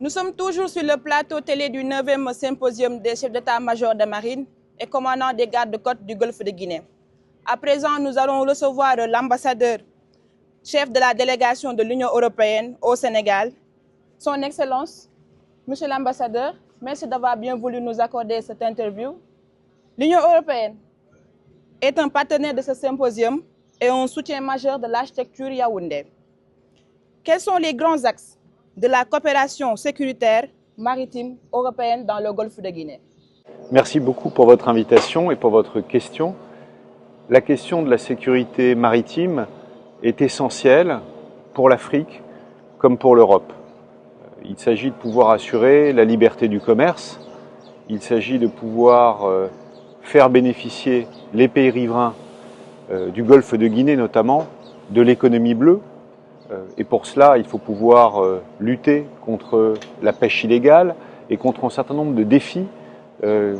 Nous sommes toujours sur le plateau télé du 9e symposium des chefs d'état-major de marine et commandants des gardes-côtes du Golfe de Guinée. À présent, nous allons recevoir l'ambassadeur, chef de la délégation de l'Union européenne au Sénégal, son Excellence, Monsieur l'ambassadeur, merci d'avoir bien voulu nous accorder cette interview. L'Union européenne est un partenaire de ce symposium et un soutien majeur de l'architecture Yaoundé. Quels sont les grands axes de la coopération sécuritaire maritime européenne dans le Golfe de Guinée? Merci beaucoup pour votre invitation et pour votre question. La question de la sécurité maritime est essentielle pour l'Afrique comme pour l'Europe. Il s'agit de pouvoir assurer la liberté du commerce, il s'agit de pouvoir faire bénéficier les pays riverains du Golfe de Guinée notamment de l'économie bleue. Et pour cela, il faut pouvoir lutter contre la pêche illégale et contre un certain nombre de défis qu'on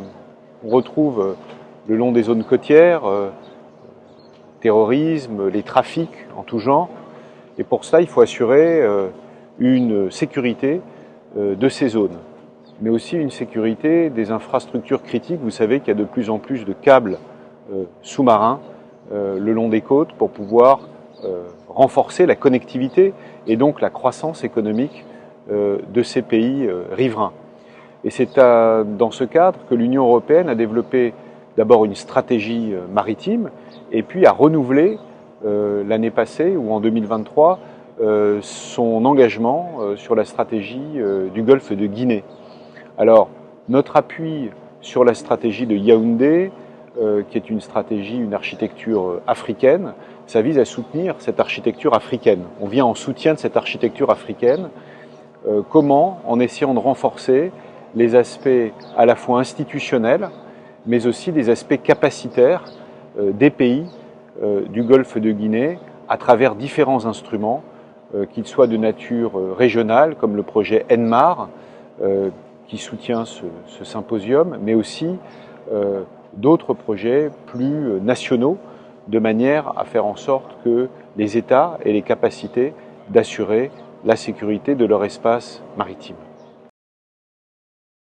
retrouve le long des zones côtières, terrorisme, les trafics en tout genre. Et pour cela, il faut assurer une sécurité de ces zones, mais aussi une sécurité des infrastructures critiques. Vous savez qu'il y a de plus en plus de câbles sous-marins le long des côtes pour pouvoir renforcer la connectivité et donc la croissance économique de ces pays riverains. Et c'est dans ce cadre que l'Union européenne a développé d'abord une stratégie maritime et puis a renouvelé l'année passée ou en 2023 son engagement sur la stratégie du Golfe de Guinée. Alors, notre appui sur la stratégie de Yaoundé, qui est une stratégie, une architecture africaine, ça vise à soutenir cette architecture africaine. On vient en soutien de cette architecture africaine. Comment? En essayant de renforcer les aspects à la fois institutionnels, mais aussi des aspects capacitaires des pays du Golfe de Guinée à travers différents instruments, qu'ils soient de nature régionale, comme le projet ENMAR, qui soutient ce symposium, mais aussi d'autres projets plus nationaux, de manière à faire en sorte que les États aient les capacités d'assurer la sécurité de leur espace maritime.